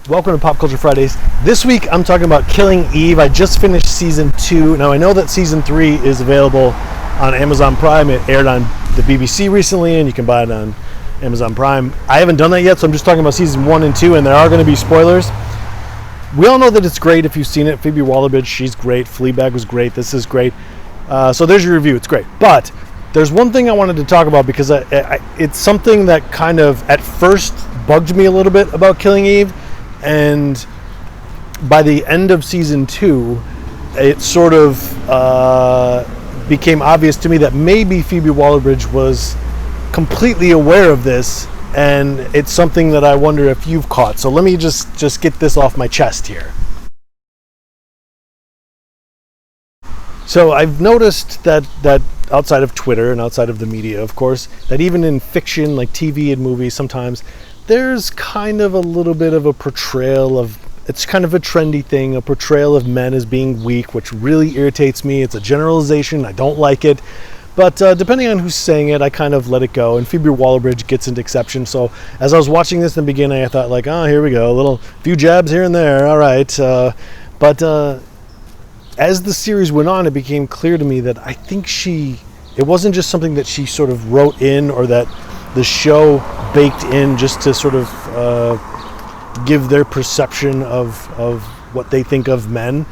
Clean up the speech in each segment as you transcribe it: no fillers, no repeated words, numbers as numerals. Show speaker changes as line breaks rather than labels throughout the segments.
Welcome to Pop Culture Fridays. This week I'm talking about Killing Eve. I just finished season 2. Now I know that season 3 is available on Amazon Prime. It aired on the BBC recently and you can buy it on Amazon Prime. I haven't done that yet, so I'm just talking about season 1 and 2, and there are going to be spoilers. We all know that it's great if you've seen it. Phoebe Waller-Bridge, she's great. Fleabag was great. This is great. So there's your review. It's great. But there's one thing I wanted to talk about because it's something that kind of at first bugged me a little bit about Killing Eve. And by the end of season 2, it sort of became obvious to me that maybe Phoebe Waller-Bridge was completely aware of this, and it's something that I wonder if you've caught. So let me just get this off my chest here. So I've noticed that outside of Twitter and outside of the media, of course, that even in fiction like TV and movies sometimes, there's kind of a little bit of a portrayal of, it's kind of a trendy thing, a portrayal of men as being weak, which really irritates me. It's a generalization. I don't like it. But depending on who's saying it, I kind of let it go. And Phoebe Waller-Bridge gets into exception. So as I was watching this in the beginning, I thought like, oh, here we go. A few jabs here and there. All right. But as the series went on, it became clear to me that I think it wasn't just something that she sort of wrote in or that the show baked in just to sort of give their perception of what they think of men,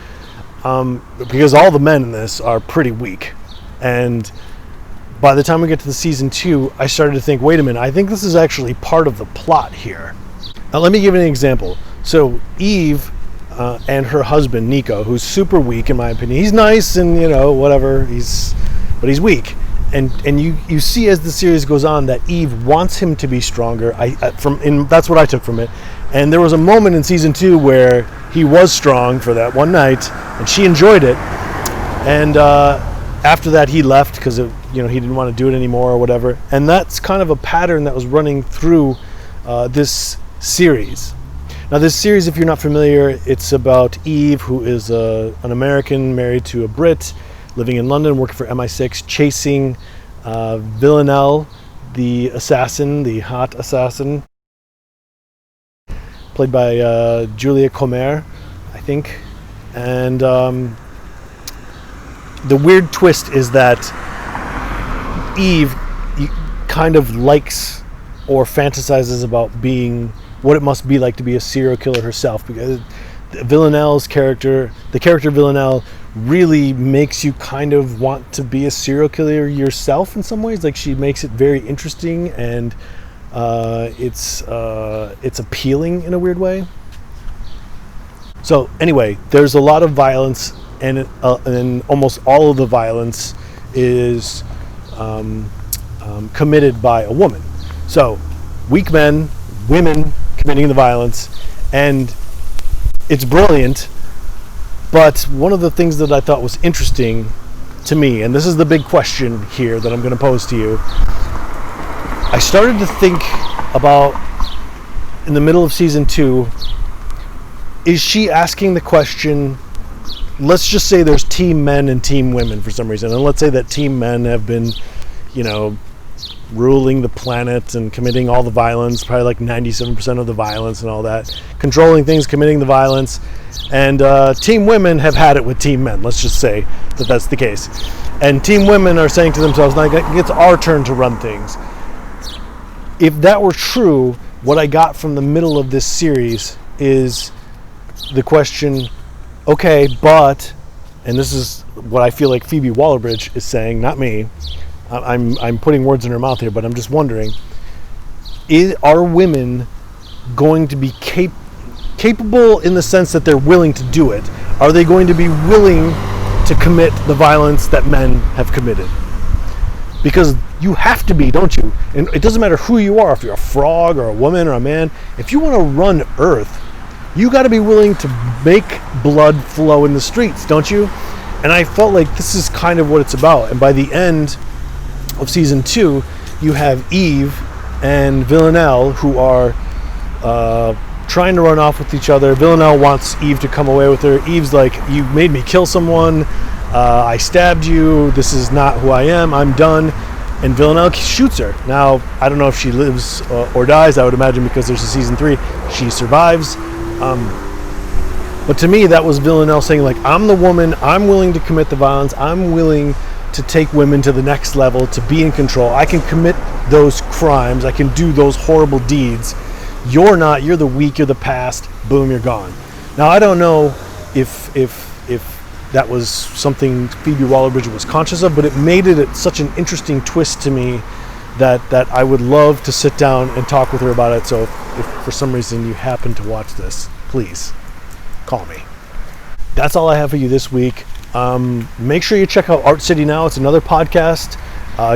because all the men in this are pretty weak. And by the time we get to the season 2, I started to think, wait a minute, I think this is actually part of the plot here. Now let me give you an example. So Eve and her husband Nico, who's super weak in my opinion, he's nice and whatever, but he's weak. And you see as the series goes on that Eve wants him to be stronger. That's what I took from it. And there was a moment in season 2 where he was strong for that one night, and she enjoyed it. And after that, he left because he didn't want to do it anymore or whatever. And that's kind of a pattern that was running through this series. Now, this series, if you're not familiar, it's about Eve, who is an American married to a Brit, living in London, working for MI6, chasing Villanelle, the assassin, the hot assassin, played by Julia Comer, I think. And the weird twist is that Eve kind of likes or fantasizes about being what it must be like to be a serial killer herself, because Villanelle's character, the character Villanelle, really makes you kind of want to be a serial killer yourself in some ways. Like, she makes it very interesting, and it's appealing in a weird way. So anyway, there's a lot of violence, and almost all of the violence is committed by a woman. So weak men, women committing the violence, and it's brilliant. But one of the things that I thought was interesting to me, and this is the big question here that I'm going to pose to you, I started to think about, in the middle of season 2, is she asking the question, let's just say there's team men and team women for some reason, and let's say that team men have been, ruling the planet and committing all the violence, probably like 97% of the violence and all that, controlling things, committing the violence, and team women have had it with team men. Let's just say that that's the case. And team women are saying to themselves, now it's our turn to run things. If that were true, what I got from the middle of this series is the question, okay, but, and this is what I feel like Phoebe Waller-Bridge is saying, not me, I'm putting words in her mouth here, but I'm just wondering, are women going to be capable in the sense that they're willing to do it? Are they going to be willing to commit the violence that men have committed? Because you have to be, don't you? And it doesn't matter who you are, if you're a frog or a woman or a man, if you want to run Earth, you got to be willing to make blood flow in the streets, don't you? And I felt like this is kind of what it's about. And by the end of season 2, you have Eve and Villanelle, who are trying to run off with each other. Villanelle wants Eve to come away with her. Eve's like, you made me kill someone, I stabbed you, this is not who I am, I'm done. And Villanelle shoots her. Now, I don't know if she lives or dies. I would imagine because there's a season 3, she survives. But to me, that was Villanelle saying, like, I'm the woman, I'm willing to commit the violence, I'm willing to take women to the next level, to be in control. I can commit those crimes, I can do those horrible deeds. You're not, you're the weak, you're the past, boom, you're gone. Now, I don't know if that was something Phoebe Waller-Bridge was conscious of, but it made it such an interesting twist to me that I would love to sit down and talk with her about it. So if for some reason you happen to watch this, please call me. That's all I have for you this week. Make sure you check out Art City Now. It's another podcast.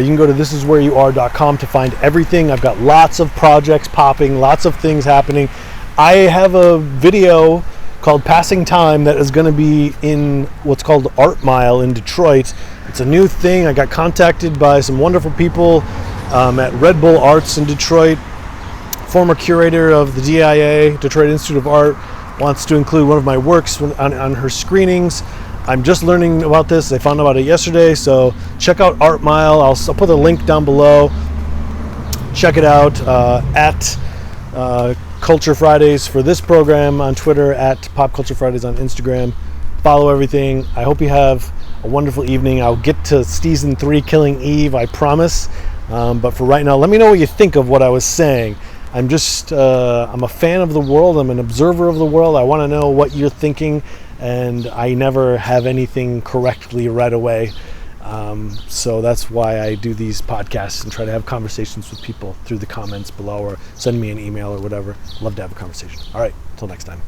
You can go to thisiswhereyouare.com to find everything. I've got lots of projects popping, lots of things happening. I have a video called Passing Time that is going to be in what's called Art Mile in Detroit. It's a new thing. I got contacted by some wonderful people at Red Bull Arts in Detroit. Former curator of the DIA, Detroit Institute of Art, wants to include one of my works on her screenings. I'm just learning about this. I found out about it yesterday, so check out Art Mile. I'll put the link down below. Check it out at Culture Fridays for this program on Twitter, at Pop Culture Fridays on Instagram. Follow everything. I hope you have a wonderful evening. I'll get to season 3, Killing Eve, I promise. But for right now, let me know what you think of what I was saying. I'm a fan of the world. I'm an observer of the world. I want to know what you're thinking, and I never have anything correctly right away. So that's why I do these podcasts and try to have conversations with people through the comments below, or send me an email or whatever. Love to have a conversation. All right, until next time.